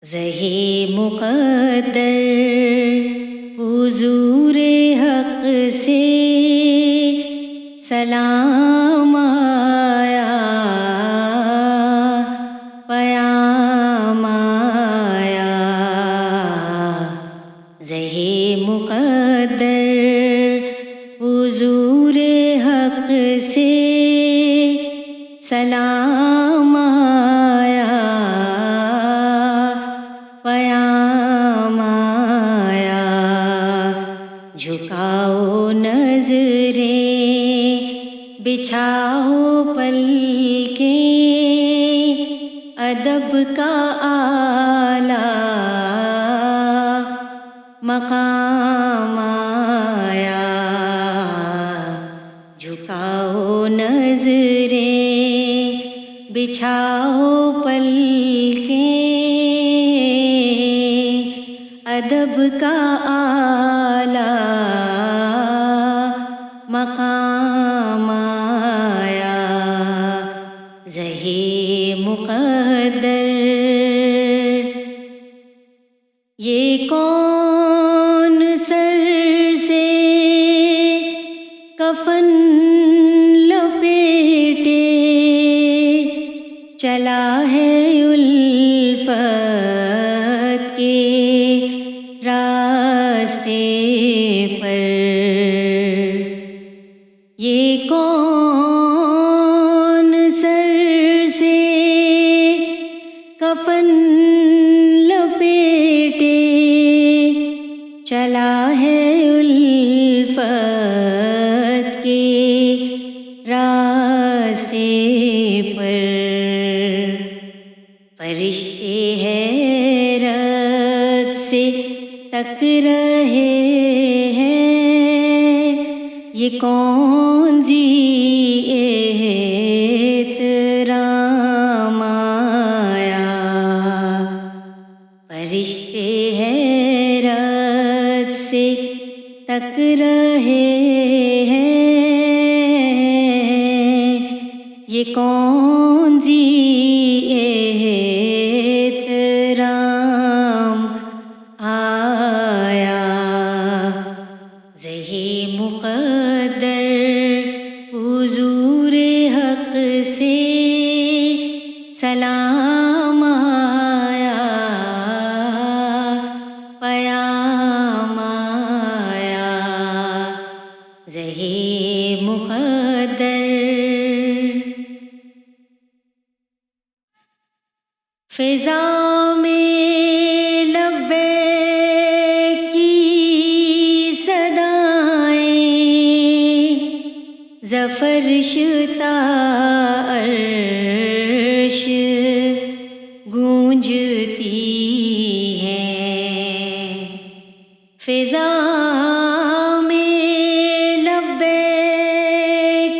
زہی مقدر حضور حق سے سلام آیا، پیام آیا۔ زہی مقدر حضور حق سے سلام آیا، پیام آیا۔ جھکاؤ نظریں، بچھاؤ پلکیں، ادب کا اعلیٰ مقام آیا۔ جھکاؤ نظریں، بچھاؤ پلکیں، ادب کا اعلیٰ مقام آیا۔ زہی مقدر یہ کون سر سے کفن لپیٹے چلا ہے الفت کے راستے پر؟ یہ کون سر سے کفن لپیٹے چلا ہے الفت کے راستے پر؟ فرشتے حیرت سے تک رہے ہیں، یہ کون ذی احترام آیا؟ فرشتے حیرت سے تک رہے ہیں، یہ کون ذی احترام آیا؟ زہی مقدر حضور حق سے سلام آیا، پیام آیا۔ زہی مقدر فضا میں لبیک کی صدائیں، ظفر شتا عرش گونجتی ہیں۔ فضا میں لبیک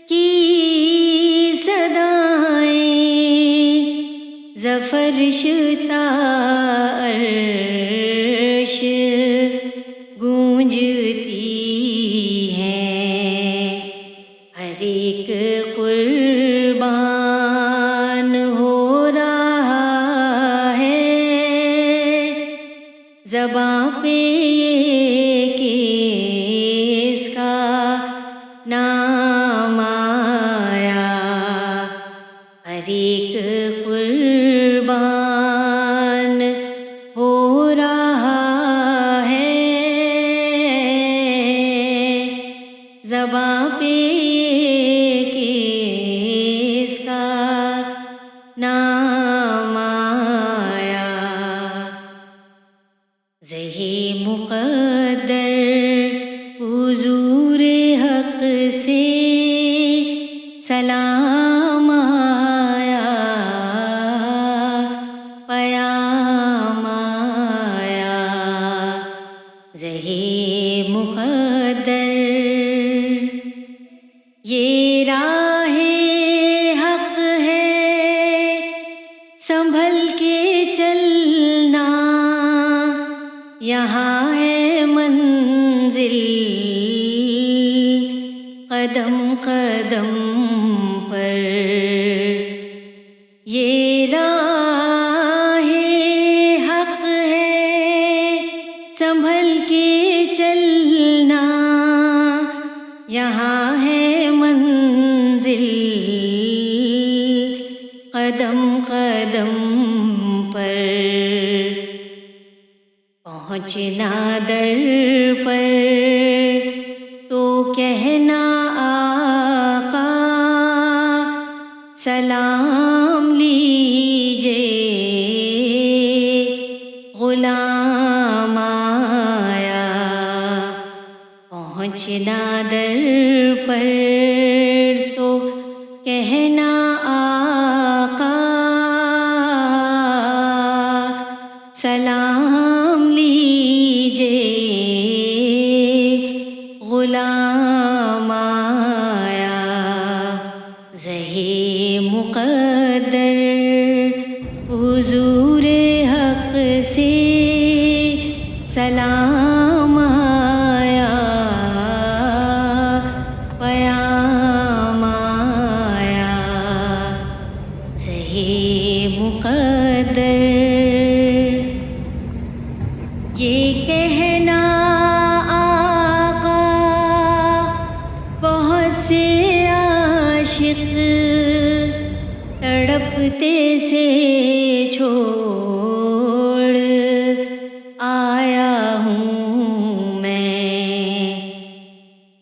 کی صدائیں، ظفر شتا عرش گونجتی ہیں۔ ہر ایک قربان ہو رہا ہے، زباں پہ یہ کہ اس کا نام آیا۔ ہر ایک قربان ہو رہا ہے، زباں پہ کہ اس کا نام آیا۔ زہی مقدر حضور حق سے سلام آیا، پیام آیا۔ زہی مقدر یہ راہ حق ہے، سنبھل کے چلنا، یہاں ہے منزل پہنچنا در پر تو کہنا آقا سلام لیجے، غلام آیا۔ پہنچنا در پر تو کہنا آقا سلام لیجے، غلام آیا۔ زہی مقدر حضور حق سے سلام آیا، پیام آیا۔ زہی مقدر یہ کہنا آقا بہت سے عاشق تڑپتے سے چھوڑ آیا ہوں میں۔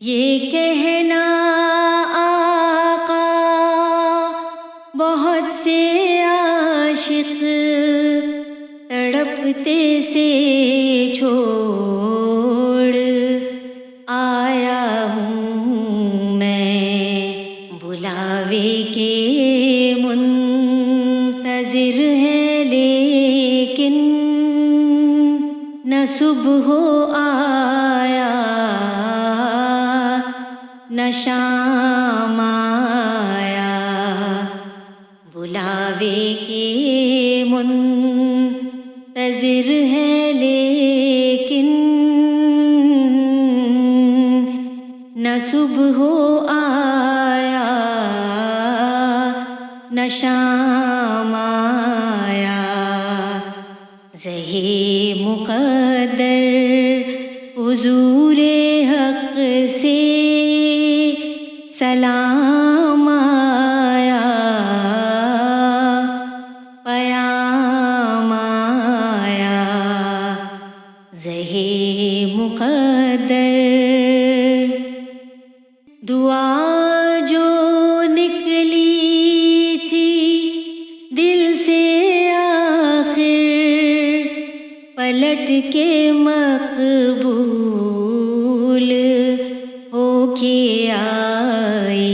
یہ کہنا آقا بہت سے عاشق تڑپتے سے چھوڑ آیا ہوں میں۔ بلاوے کے منتظر ہے لیکن نہ صبح آیا نہ شام آیا۔ بلاوے کے منتظر ہے لیکن نہ صبح آیا نہ شام آیا۔ زہی مقدر حضور حق سے سلام آیا، پیام آیا۔ زہی مقدر دعا جو نکلی تھی دل سے آخر پلٹ کے مقبول ہو کے آئی۔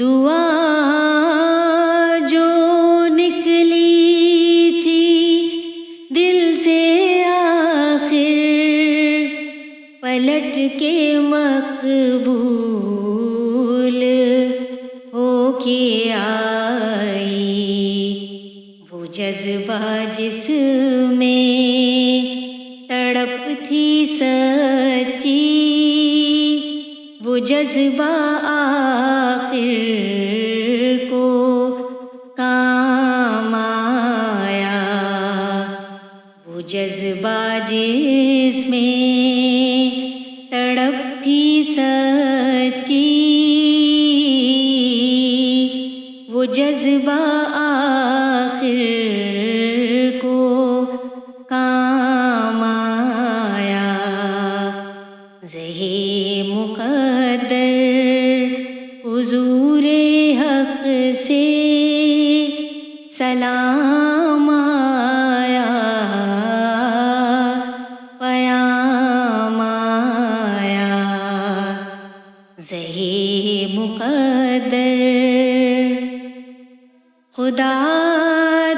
دعا جو نکلی تھی دل سے آخر پلٹ کے مقبول ہو کے آئی۔ وہ جذبہ جس میں تڑپ تھی سچی، وہ جذبہ آخر کو کام آیا۔ وہ جذبہ جس میں تڑپ تھی سچی، وہ جذبہ آخر کو کام آیا۔ زہی مقدر حضور حق سے سلام آیا، پیام آیا۔ زہی مقدر خدا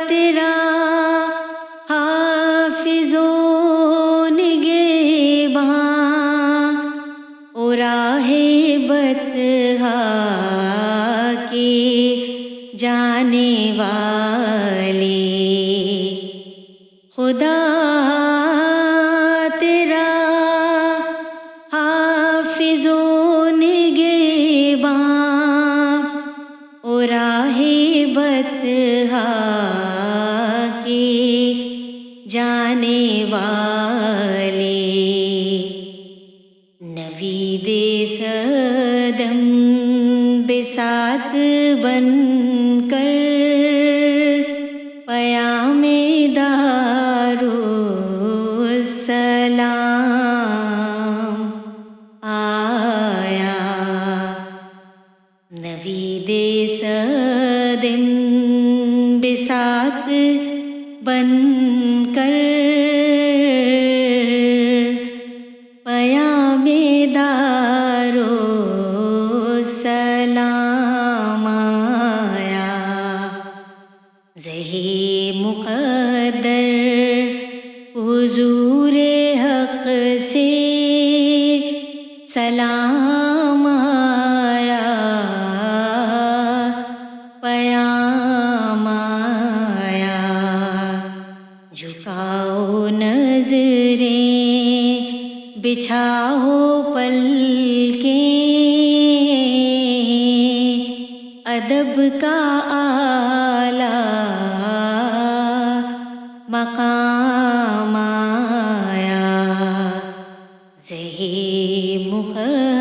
تیرا حافظ و نگہباں و راہ بطحا کے جانے والی۔ خدا تیرا حافظ و نگہباں و راہ بطحا کے جانے والی۔ نوید صدم بساط بن کر پیام دارو بن کر پیام دارو سلام آیا، زہی مقدر حضور حق سے سلام آیا، پیام آیا۔ جھکاؤ نظریں، بچھاؤ پلکیں، ادب کا اعلیٰ مقام آیا، زہی مقدر